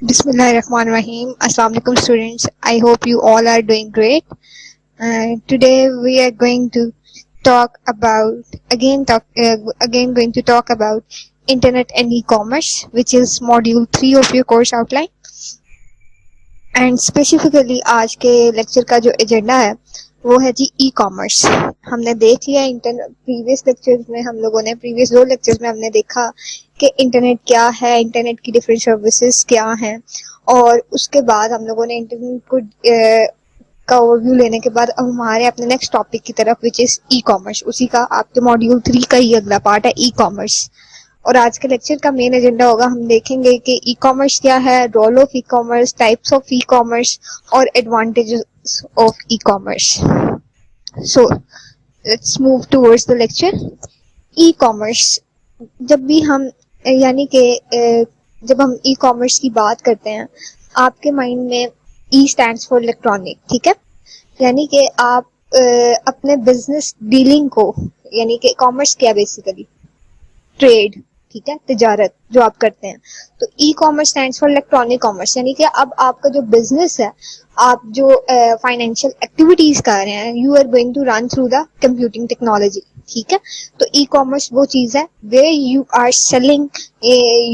Bismillahirrahmanirrahim. Assalamu alaikum students. I hope you all are doing great. Today we are going to talk about going to talk about internet and e-commerce, which is module 3 of your course outline. And specifically आज के lecture का जो agenda है वो है जी e commerce. हमने देख लिया प्रीवियस दो लेक्चर्स में हमने देखा कि इंटरनेट क्या है, इंटरनेट की डिफरेंट सर्विसेज क्या हैं, और उसके बाद हम लोगों ने इंटरनेट को का ओवरव्यू लेने के बाद अब हमारे अपने नेक्स्ट टॉपिक की तरफ विच इज ई कॉमर्स। उसी का आपके मॉड्यूल 3 का ही अगला पार्ट है ई कॉमर्स। और आज के लेक्चर का मेन एजेंडा होगा, हम देखेंगे कि ई कॉमर्स क्या है, role of e commerce, types of e commerce और advantages of e commerce. So let's move towards the lecture. E-commerce, जब भी हम जब हम ई कॉमर्स की बात करते हैं, आपके माइंड में ई स्टैंड्स फॉर इलेक्ट्रॉनिक, ठीक है, यानी कि आप अपने बिजनेस डीलिंग को, यानी कि कॉमर्स क्या बेसिकली ट्रेड, ठीक है, तिजारत जो आप करते हैं, तो e commerce stands for electronic commerce, यानी कि अब आपका जो बिजनेस है, आप जो फाइनेंशियल एक्टिविटीज कर रहे हैं, you are going to run through the computing technology, ठीक है। तो ई कॉमर्स वो चीज है where you are selling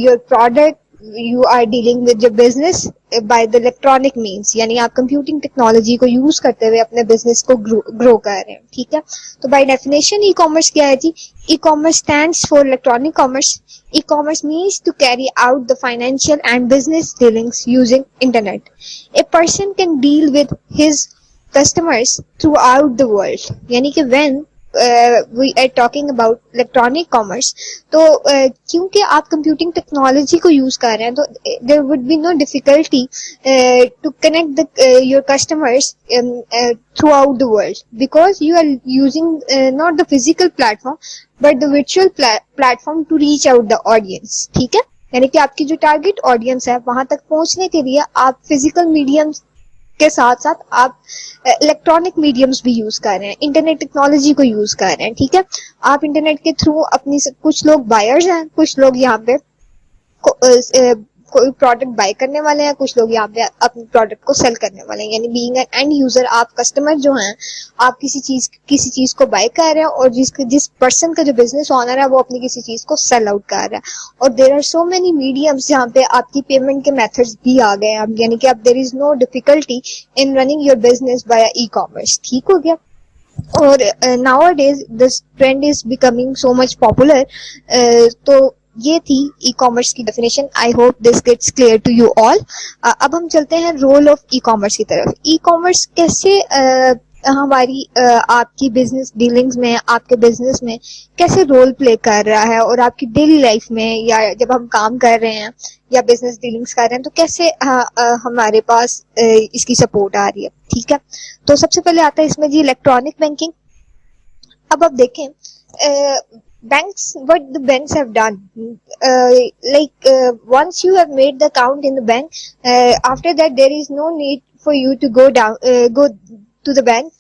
your product, you are dealing with your business by the electronic means, यानी आप कंप्यूटिंग टेक्नोलॉजी को यूज करते हुए अपने बिजनेस को ग्रो कर रहे हैं, ठीक है। तो बाय डेफिनेशन ई कॉमर्स क्या है जी? E-commerce stands for electronic commerce. E-commerce means to carry out the financial and business dealings using internet. A person can deal with his customers throughout the world. यानी कि when we are talking about electronic commerce, तो क्योंकि आप computing technology को use कर रहे हैं, तो there would be no difficulty to connect your customers throughout the world, because you are using not the physical platform but the virtual platform to reach out the audience, ठीक है। यानी कि आपकी जो टारगेट ऑडियंस है वहां तक पहुंचने के लिए आप फिजिकल मीडियम्स के साथ साथ आप इलेक्ट्रॉनिक मीडियम्स भी यूज कर रहे हैं, इंटरनेट टेक्नोलॉजी को यूज कर रहे हैं, ठीक है। आप इंटरनेट के थ्रू अपनी, कुछ लोग बायर्स हैं, कुछ लोग यहाँ पे कोई प्रोडक्ट बाय करने वाले हैं, कुछ लोग यहाँ पे अपने प्रोडक्ट को सेल करने वाले हैं, यानी बीइंग एन एंड यूजर, आप कस्टमर जो हैं, आप किसी चीज को बाय कर रहे हैं, और जिस पर्सन का जो बिजनेस ओनर है वो अपनी किसी चीज को सेल आउट कर रहा है। और there are so many mediums जहाँ पे आपकी पेमेंट के मेथड्स भी आ गए हैं, यानी कि अब there is no difficulty in running your business by e commerce, ठीक हो गया। और nowadays this trend is becoming so much popular. तो ये थी ई कॉमर्स की definition. I hope this gets clear to you all. अब हम चलते हैं रोल ऑफ ई कॉमर्स की तरफ। ई कॉमर्स कैसे हमारी आपकी बिजनेस डीलिंग्स में, आपके बिजनेस में कैसे रोल प्ले कर रहा है, और आपकी डेली लाइफ में, या जब हम काम कर रहे हैं या बिजनेस डीलिंग्स कर रहे हैं, तो कैसे हमारे पास इसकी सपोर्ट आ रही है, ठीक है। तो सबसे पहले आता है इसमें जी इलेक्ट्रॉनिक बैंकिंग। अब आप देखें what the banks have done, once you have made the account in the bank, after that there is no need for you to go to the bank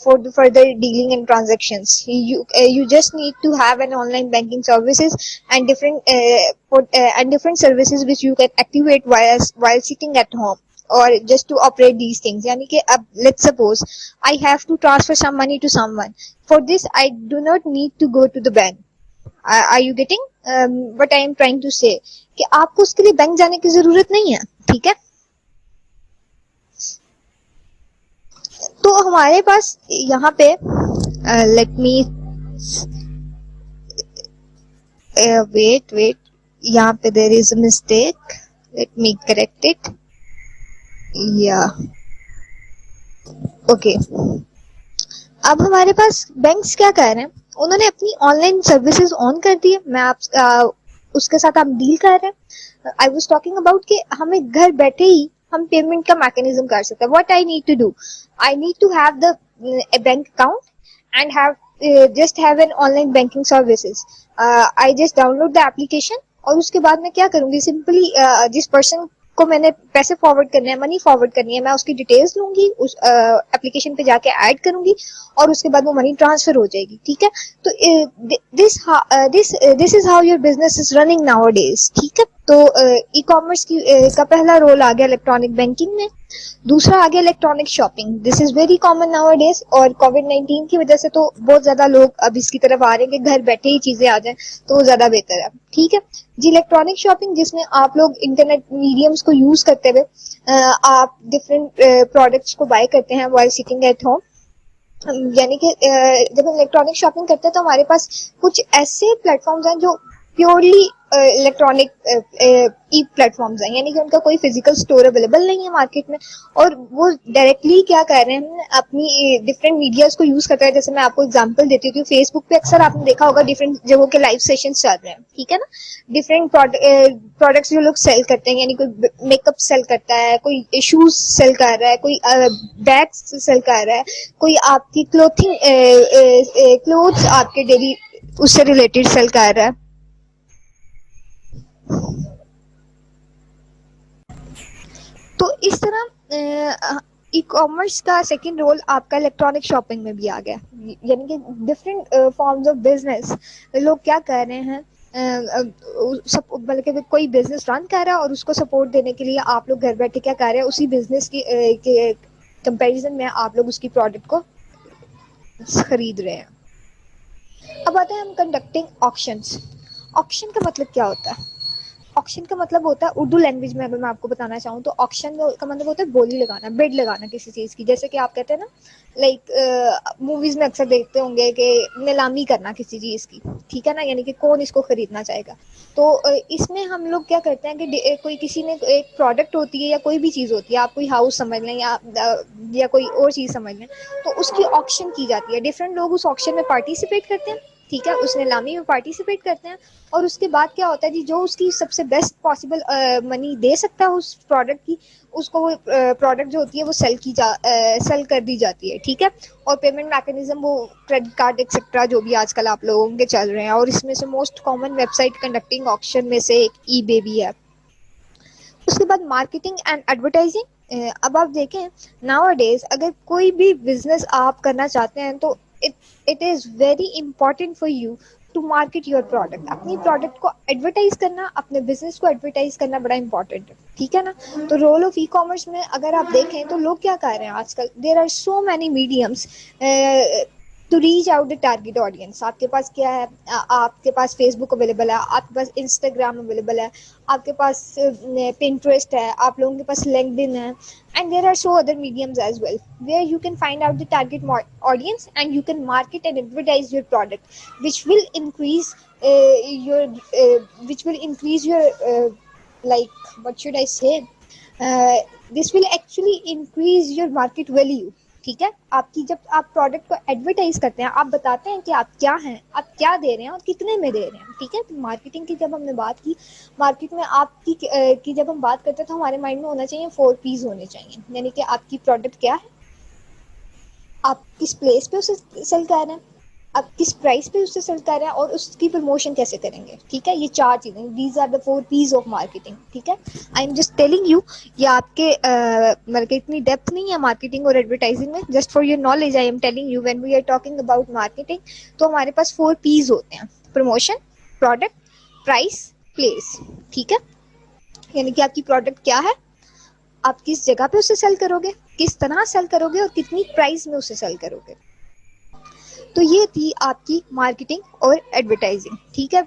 for the further dealing and transactions. You just need to have an online banking services and different services which you can activate while sitting at home, or just to operate these things. यानी कि अब let's suppose I have to transfer some money to someone. For this I do not need to go to the bank. Are you getting what I am trying to say? कि आपको उसके लिए bank जाने की जरूरत नहीं है, ठीक है। तो हमारे पास यहाँ पे let me wait, यहाँ पे there is a mistake, let me correct it. Okay. अब हमारे पास बैंक्स क्या कर रहे हैं, उन्होंने अपनी ऑनलाइन सर्विसेज ऑन कर दी है। मैं आप उसके साथ आप डील कर रहे हैं। आई वाज टॉकिंग अबाउट कि हमें घर बैठे ही हम पेमेंट का मैकेनिज्म कर सकते हैं। What I need to do, I need to have the bank account and just have an online banking services. I just download the application, और उसके बाद मैं क्या करूंगी, सिंपली जिस पर्सन को मैंने पैसे फॉरवर्ड करने हैं, मनी फॉरवर्ड करनी है, मैं उसकी डिटेल्स लूंगी, उस एप्लीकेशन पे जाके ऐड करूंगी, और उसके बाद वो मनी ट्रांसफर हो जाएगी, ठीक है। तो this is how your business is running nowadays, ठीक है। तो ई कॉमर्स की का पहला रोल आ गया इलेक्ट्रॉनिक बैंकिंग में। दूसरा आ गया electronic shopping. This is very common nowadays, और कोविड-19 की वजह से तो बहुत ज्यादा लोग अब इसकी तरफ आ रहे हैं कि घर बैठे ही चीजें आ जाएं, तो वो ज्यादा बेहतर है। ठीक है जी। इलेक्ट्रॉनिक शॉपिंग जिसमें आप लोग इंटरनेट मीडियम्स को यूज करते हुए आप डिफरेंट प्रोडक्ट्स को बाय करते हैं व्हाइल सिटिंग एट होम। यानी कि जब हम इलेक्ट्रॉनिक शॉपिंग करते हैं तो हमारे पास कुछ ऐसे प्लेटफॉर्म्स हैं जो प्योरली इलेक्ट्रॉनिक ई प्लेटफॉर्म्स हैं, यानी कि उनका कोई फिजिकल स्टोर अवेलेबल नहीं है मार्केट में, और वो डायरेक्टली क्या कर रहे हैं, अपनी डिफरेंट मीडियाज को यूज करते हैं। जैसे मैं आपको एग्जांपल देती हूँ, फेसबुक पे अक्सर आपने देखा होगा डिफरेंट जगहों के लाइव सेशंस चल रहे हैं, ठीक है ना। डिफरेंट प्रोडक्ट्स जो लोग सेल करते हैं, यानी कोई मेकअप सेल करता है, कोई शूज सेल कर रहा है, कोई बैग्स सेल कर रहा है, कोई आपकी क्लोथ्स आपके डेली उससे रिलेटेड सेल कर रहा है। तो इस तरह ई कॉमर्स का सेकंड रोल आपका इलेक्ट्रॉनिक शॉपिंग में भी आ गया, यानी कि डिफरेंट फॉर्म्स ऑफ बिजनेस लोग क्या कर रहे हैं, सब बल्कि कोई बिजनेस रन कर रहा है और उसको सपोर्ट देने के लिए आप लोग घर बैठे क्या कर रहे हैं, उसी बिजनेस के कंपैरिजन में आप लोग उसकी प्रोडक्ट को खरीद रहे हैं। अब आते हैं हम कंडक्टिंग ऑक्शंस। ऑक्शन का मतलब क्या होता है? ऑक्शन का मतलब होता है, उर्दू लैंग्वेज में अगर मैं आपको बताना चाहूँ तो ऑक्शन का मतलब होता है बोली लगाना, बिड लगाना किसी चीज़ की। जैसे कि आप कहते हैं ना, लाइक मूवीज में अक्सर देखते होंगे कि नीलामी करना किसी चीज़ की, ठीक है ना, यानी कि कौन इसको खरीदना चाहेगा। तो इसमें हम लोग क्या करते हैं कि कोई किसी ने एक प्रोडक्ट होती है या कोई भी चीज़ होती है, आप कोई हाउस समझ लें या कोई और चीज़ समझ लें, तो उसकी ऑक्शन की जाती है। डिफरेंट लोग उस ऑक्शन में पार्टिसिपेट करते हैं, ठीक है, उस नीलामी में पार्टिसिपेट करते हैं, और उसके बाद क्या होता है जी, जो उसकी सबसे बेस्ट पॉसिबल मनी दे सकता है उस प्रोडक्ट की, उसको वो प्रोडक्ट जो होती है वो सेल कर दी जाती है, ठीक है। और पेमेंट मैकेनिज्म वो क्रेडिट कार्ड एक्सेट्रा जो भी आजकल आप लोगों के चल रहे हैं, और इसमें से most common website conducting auction में से एक ईबे भी है। उसके बाद मार्केटिंग एंड एडवर्टाइजिंग। अब आप देखें, नाउअडेज अगर कोई भी बिजनेस आप करना चाहते हैं तो it is very important for you to market your product. अपनी प्रोडक्ट को एडवर्टाइज करना, अपने बिजनेस को एडवर्टाइज करना बड़ा इंपॉर्टेंट है, ठीक है ना। तो रोल ऑफ ई कॉमर्स में अगर आप देखें तो लोग क्या कर रहे हैं आजकल, there are so many mediums to reach out the target audience. आपके पास क्या है, आपके पास फेसबुक अवेलेबल है, आपके पास इंस्टाग्राम अवेलेबल है, आपके पास पिंटरेस्ट है, आप लोगों के पास लिंक्डइन है, and there are so other mediums as well where you can find out the target audience and you can market and advertise your product, which will increase your which will increase your like, what should I say, uh, this will actually increase your market value, ठीक है। आपकी जब आप product को advertise करते हैं, आप बताते हैं कि आप क्या हैं, आप क्या दे रहे हैं और कितने में दे रहे हैं, ठीक है। तो मार्केटिंग की जब हमने बात की, मार्केट में आपकी की जब हम बात करते हैं तो हमारे माइंड में होना चाहिए 4 P's होने चाहिए, यानी कि आपकी प्रोडक्ट क्या है, आप किस प्लेस पे उसे सेल कर रहे हैं, आप किस प्राइस पे उससे सेल कर रहे हैं, और उसकी प्रमोशन कैसे करेंगे, ठीक है। ये 4 चीज़ें, these are the 4 P's of marketing, ठीक है। I am just telling you, ये आपके मतलब कि इतनी डेप्थ नहीं है मार्केटिंग और एडवर्टाइजिंग में, just for your knowledge I am telling you. When we are talking about marketing तो हमारे पास 4 P's होते हैं, प्रमोशन, प्रोडक्ट, प्राइस, प्लेस, ठीक है। यानी कि आपकी प्रोडक्ट क्या है, आप किस जगह पे उसे सेल करोगे, किस तरह सेल करोगे, और कितनी प्राइस में उसे सेल करोगे। तो ये थी आपकी मार्केटिंग और एडवर्टाइजिंग, ठीक है।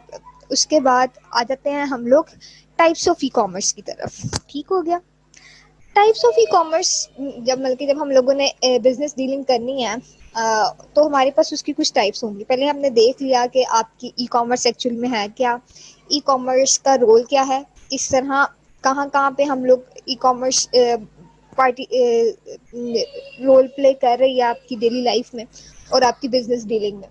उसके बाद आ जाते हैं हम लोग टाइप्स ऑफ ई कॉमर्स की तरफ, ठीक हो गया। टाइप्स ऑफ ई कॉमर्स, जब हम लोगों ने बिजनेस डीलिंग करनी है तो हमारे पास उसकी कुछ टाइप्स होंगी। पहले हमने देख लिया कि आपकी ई कॉमर्स एक्चुअल में है क्या, ई कॉमर्स का रोल क्या है, इस तरह कहाँ कहाँ पे हम लोग e commerce party role play कर रही है आपकी डेली लाइफ में और आपकी बिजनेस डीलिंग में।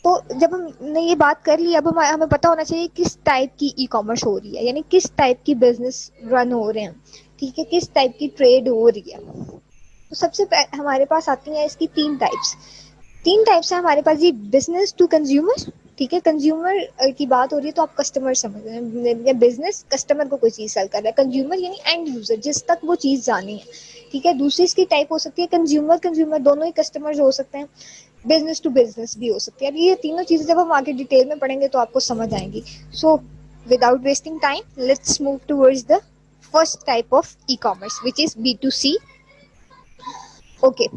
तो जब हमने ये बात कर ली, अब हमें पता होना चाहिए किस टाइप की ई कॉमर्स हो रही है, यानी किस टाइप की बिजनेस रन हो रहे हैं, ठीक है, किस टाइप की ट्रेड हो रही है। तो सबसे हमारे पास आती हैं इसकी 3 टाइप्स। 3 टाइप्स है हमारे पास जी, बिजनेस टू कंज्यूमर, ठीक है। कंज्यूमर की बात हो रही है तो आप कस्टमर समझ रहे हैं, बिजनेस कस्टमर को कोई चीज़ सेल कर रहा है, कंज्यूमर यानी एंड यूजर, जिस तक वो चीज़ जानी है, ठीक है। दूसरी इसकी टाइप हो सकती है कंज्यूमर कंज्यूमर दोनों ही कस्टमर्स हो सकते हैं, बिजनेस टू बिजनेस भी हो सकती है। अब ये तीनों चीज़ें जब हम आगे डिटेल में पढ़ेंगे तो आपको समझ आएंगी। सो without wasting time, let's move towards the first type of e-commerce, which is B2C. Okay,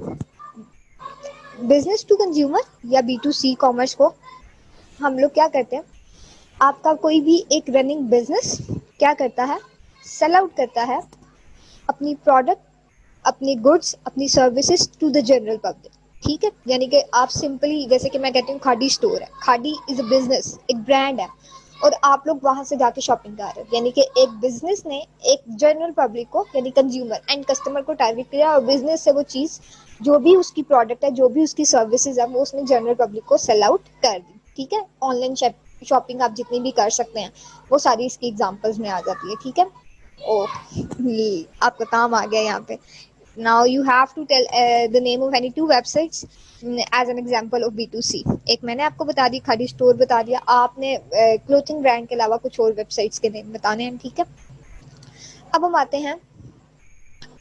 business to consumer या B2C कॉमर्स को हम लोग क्या करते हैं, आपका कोई भी एक रनिंग बिजनेस क्या करता है, सेल आउट करता है अपनी प्रोडक्ट, अपनी गुड्स, अपनी services to the general public. ठीक है, यानी कि आप सिंपली, जैसे कि मैं कहती हूँ खादी स्टोर है, खादी इज अ बिजनेस, एक ब्रांड है, और आप लोग वहां से जाके शॉपिंग कर रहे हो, यानी कि एक बिजनेस ने एक जनरल पब्लिक को, यानी कंज्यूमर एंड कस्टमर को टारगेट किया, और बिजनेस से वो चीज, जो भी उसकी प्रोडक्ट है, जो भी उसकी सर्विसेज है, वो उसने जनरल पब्लिक को सेल आउट कर दी। ठीक है, ऑनलाइन शॉपिंग आप जितनी भी कर सकते हैं वो सारी इसकी एग्जांपल्स में आ जाती है। ठीक है, ओ आपका काम आ गया यहाँ पे। Now you have to tell the name of any two websites as an example of B2C. एक मैंने आपको बता दी, खादी स्टोर बता दिया, आपने क्लोथिंग ब्रांड के अलावा कुछ और वेबसाइट्स के नेम बताने हैं। ठीक है, अब हम आते हैं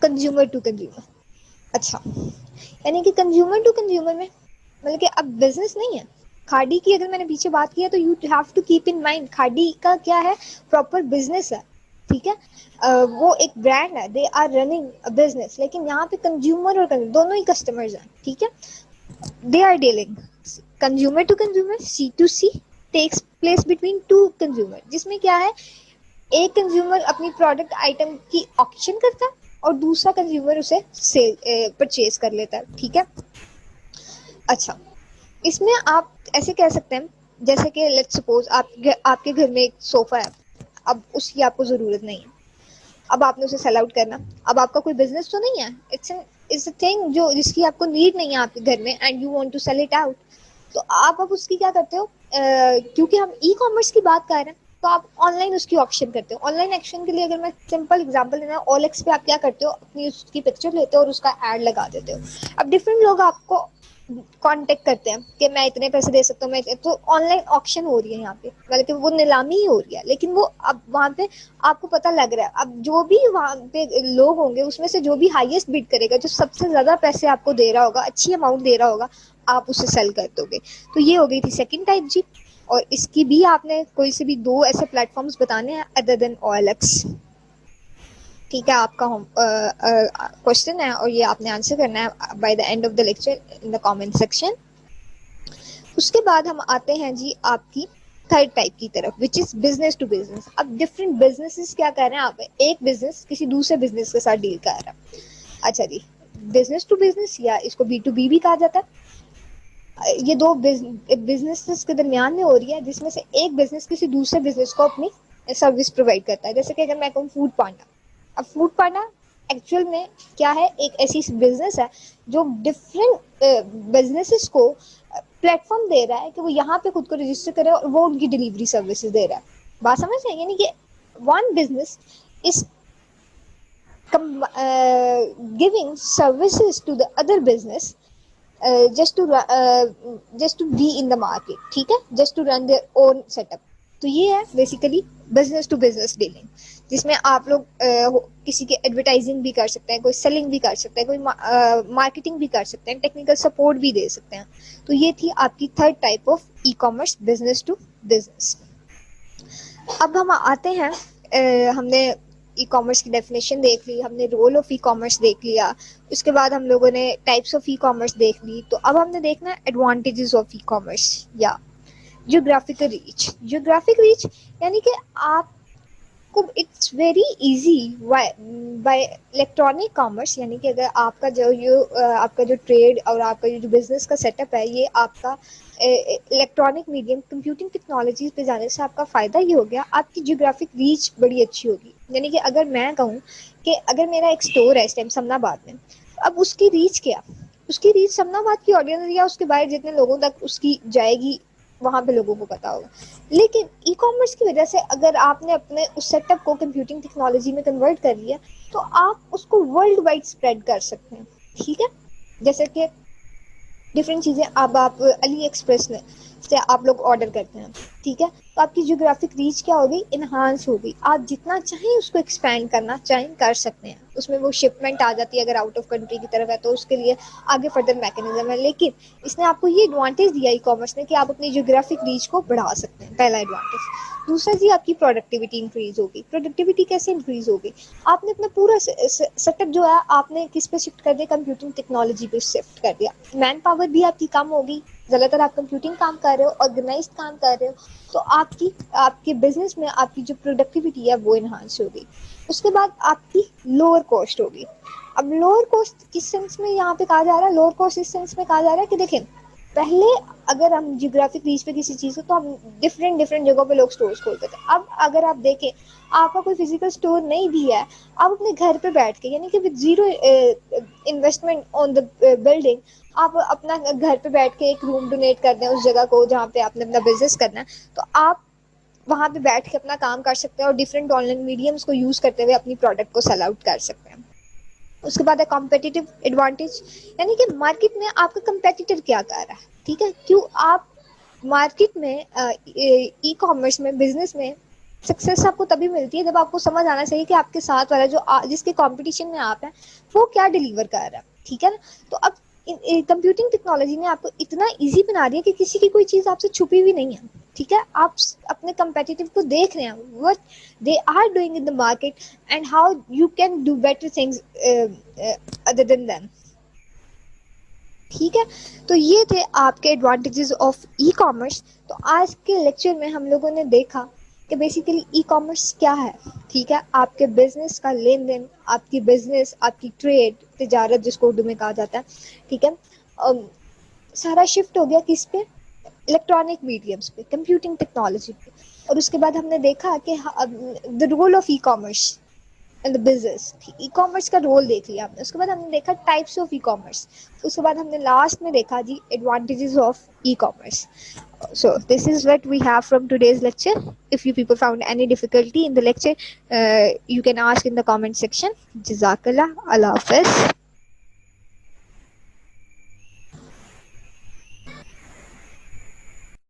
कंज्यूमर टू कंज्यूमर। अच्छा, यानी कि कंज्यूमर टू कंज्यूमर में मतलब कि अब बिजनेस नहीं है। खादी की अगर मैंने पीछे बात किया तो you have to keep in mind, Khadi का क्या है, प्रॉपर बिजनेस है। ठीक है, वो एक ब्रांड है, they are running a business, लेकिन यहाँ पे कंज्यूमर और दोनों ही कस्टमर्स हैं। ठीक है, they are dealing consumer to consumer, C2C takes place between two consumer, जिसमें क्या है, एक कंज्यूमर अपनी प्रोडक्ट आइटम की ऑक्शन करता है और दूसरा कंज्यूमर उसे सेल परचेज कर लेता है। ठीक है, अच्छा, इसमें आप ऐसे कह सकते हैं, जैसे कि लेट्स सपोज आपके घर में एक सोफा है, अब उसकी आपको जरूरत नहीं है, अब आपने उसे सेल आउट करना, अब आपका कोई बिजनेस तो नहीं है, इट्स अ थिंग जो जिसकी आपको नीड नहीं है आपके घर में, and you want to sell it out. तो आप अब उसकी क्या करते हो, क्योंकि हम ई कॉमर्स की बात कर रहे हैं, तो आप ऑनलाइन उसकी ऑक्शन करते हो। ऑनलाइन एक्शन के लिए अगर मैं सिंपल एग्जांपल लेना, OLX पे आप क्या करते हो, अपनी उसकी पिक्चर लेते हो और उसका एड लगा देते हो। अब डिफरेंट लोग आपको कांटेक्ट करते हैं कि मैं इतने पैसे दे सकता हूँ, मैं तो ऑनलाइन ऑक्शन हो रही है यहाँ पे, मतलब कि वो नीलामी ही हो रही है, लेकिन वो अब वहाँ पे आपको पता लग रहा है, अब जो भी वहाँ पे लोग होंगे उसमें से जो भी हाईएस्ट बिड करेगा, जो सबसे ज्यादा पैसे आपको दे रहा होगा, अच्छी अमाउंट दे रहा होगा, आप उसे सेल कर दोगे। तो ये हो गई थी सेकंड टाइप जी, और इसकी भी आपने कोई से भी दो ऐसे प्लेटफॉर्म्स बताने हैं अदर देन OLX। ठीक है, आपका क्वेश्चन है और ये आपने आंसर करना है by the end of the lecture in the comment section. उसके बाद हम आते हैं जी आपकी थर्ड टाइप की तरफ, which is business to business. अब डिफरेंट बिजनेसेस क्या कर रहे हैं, आप एक बिजनेस किसी दूसरे बिजनेस के साथ डील कर रहा है। अच्छा जी, बिजनेस टू बिजनेस या इसको B2B भी कहा जाता है। ये दो बिजनेस के दरमियान में हो रही है, जिसमें से एक बिजनेस किसी दूसरे बिजनेस को अपनी सर्विस प्रोवाइड करता है। जैसे कि अगर मैं कहूँ फूड पांडा, अब फूड पांडा एक्चुअल में क्या है, एक ऐसी बिजनेस है जो डिफरेंट बिजनेसेस को प्लेटफॉर्म दे रहा है कि वो यहाँ पे खुद को रजिस्टर करे और वो उनकी डिलीवरी सर्विसेज दे रहा है। बात समझ रहे हैं, यानी कि one business is giving services to the other business just to be in the market। ठीक है, just to run their own setup। तो ये है basically business to business dealing, जिसमें आप लोग किसी के एडवर्टाइजिंग भी कर सकते हैं, कोई सेलिंग भी कर सकते हैं, कोई मार्केटिंग भी कर सकते हैं, टेक्निकल सपोर्ट भी दे सकते हैं। तो ये थी आपकी third type of E commerce, business to business. अब हम आते हैं, हमने ई कॉमर्स की डेफिनेशन देख ली, हमने रोल ऑफ ई कॉमर्स देख लिया, उसके बाद हम लोगों ने टाइप्स ऑफ ई कॉमर्स देख ली। तो अब हमने देखना है एडवांटेजेस ऑफ ई कॉमर्स या जियोग्राफिकल रीच। जियोग्राफिक रीच यानी कि आपको it's very easy bye electronic commerce, यानी कि अगर आपका जो ट्रेड और आपका जो बिजनेस का सेटअप है, ये आपका इलेक्ट्रॉनिक मीडियम कंप्यूटिंग टेक्नोलॉजी पे जाने से आपका फ़ायदा ये हो गया, आपकी जियोग्राफिक रीच बड़ी अच्छी होगी। यानी कि अगर मैं कहूँ कि अगर मेरा एक स्टोर है इस टाइम समनाबाद में, अब उसकी रीच क्या, उसकी रीच समनाबाद की ऑडियंस या उसके बाहर जितने लोगों तक उसकी जाएगी, वहाँ पे लोगों को पता होगा। लेकिन ई कॉमर्स की वजह से अगर आपने अपने उस सेटअप को कंप्यूटिंग टेक्नोलॉजी में कन्वर्ट कर लिया, तो आप उसको वर्ल्ड वाइड स्प्रेड कर सकते हैं। ठीक है, जैसे कि डिफरेंट चीज़ें, अब आप अली एक्सप्रेस में से आप लोग ऑर्डर करते हैं, ठीक है, तो आपकी जियोग्राफिक रीच क्या होगी, इन्हांस होगी। आप जितना चाहें उसको एक्सपैंड करना चाहें कर सकते हैं। उसमें वो शिपमेंट आ जाती है, अगर आउट ऑफ कंट्री की तरफ है तो उसके लिए आगे फर्दर मैकेनिज्म है। लेकिन इसने आपको ये एडवांटेज दिया ई कॉमर्स ने कि आप अपनी जियोग्राफिक रीच को बढ़ा सकते हैं, पहला एडवांटेज। दूसरा जी, आपकी प्रोडक्टिविटी इंक्रीज होगी। प्रोडक्टिविटी कैसे इंक्रीज होगी, आपने अपना पूरा सेटअप जो है आपने किस पे शिफ्ट कर दिया, कंप्यूटिंग टेक्नोलॉजी पे शिफ्ट कर दिया। मैन पावर भी आपकी कम होगी, ज़्यादातर आप कंप्यूटिंग काम कर रहे हो, ऑर्गेनाइज काम कर रहे हो, तो आपके बिजनेस में आपकी जो प्रोडक्टिविटी है वो इन्हांस होगी। उसके बाद आपकी लोअर कॉस्ट होगी। अब लोअर कॉस्ट किस सेंस में यहाँ पे कहा जा रहा है, लोअर कॉस्ट इस सेंस में कहा जा रहा है कि देखें, पहले अगर हम जियोग्राफिक रीच पे किसी चीज़ को, तो हम डिफरेंट डिफरेंट जगहों पे लोग स्टोर्स खोलते थे। अब अगर आप देखें, आपका कोई फिजिकल स्टोर नहीं भी है, आप अपने घर पे बैठ के, यानी कि with zero investment on the building, आप अपना घर पे बैठ के एक रूम डोनेट कर दें उस जगह को जहाँ पे आपने अपना बिजनेस करना है, तो आप वहाँ पे बैठ के अपना काम कर सकते हैं और डिफरेंट ऑनलाइन मीडियम्स को यूज़ करते हुए अपनी प्रोडक्ट को सेल आउट कर सकते हैं। उसके बाद है कॉम्पिटिटिव एडवांटेज, यानी कि मार्केट में आपका कंपेटिटर क्या कर रहा है, ठीक है, क्यों आप मार्केट में ई कॉमर्स में, बिजनेस में सक्सेस आपको तभी मिलती है जब आपको समझ आना चाहिए कि आपके साथ वाला जो जिसके कंपटीशन में आप हैं वो क्या डिलीवर कर रहा है, ठीक है ना। तो अब कंप्यूटिंग टेक्नोलॉजी ने आपको इतना इजी बना दिया कि किसी की कोई चीज़ आपसे छुपी हुई नहीं है, ठीक है। आप अपने कंपेटिटिव को देख रहे हैं, what they are doing in the market and how you can do better things other than them, ठीक है। तो ये थे आपके एडवांटेजेस ऑफ ई कॉमर्स। तो आज के लेक्चर में हम लोगों ने देखा कि बेसिकली ई कॉमर्स क्या है, ठीक है, आपके बिजनेस का लेन देन, आपकी बिजनेस, आपकी ट्रेड, तिजारत जिसको उर्दू में कहा जाता है, ठीक है, सारा शिफ्ट हो गया किस पे, इलेक्ट्रॉनिक मीडियम्स पे, कंप्यूटिंग टेक्नोलॉजी पे। और उसके बाद हमने देखा कि the role of E commerce in the business, e commerce का रोल देख लिया हमने। उसके बाद हमने देखा टाइप्स ऑफ ई कॉमर्स। उसके बाद हमने लास्ट में देखा जी advantages of e commerce. So this is what we have from today's lecture. If you people found any difficulty in the lecture, you can ask in the comment section. Jazakallah. Allah Hafiz.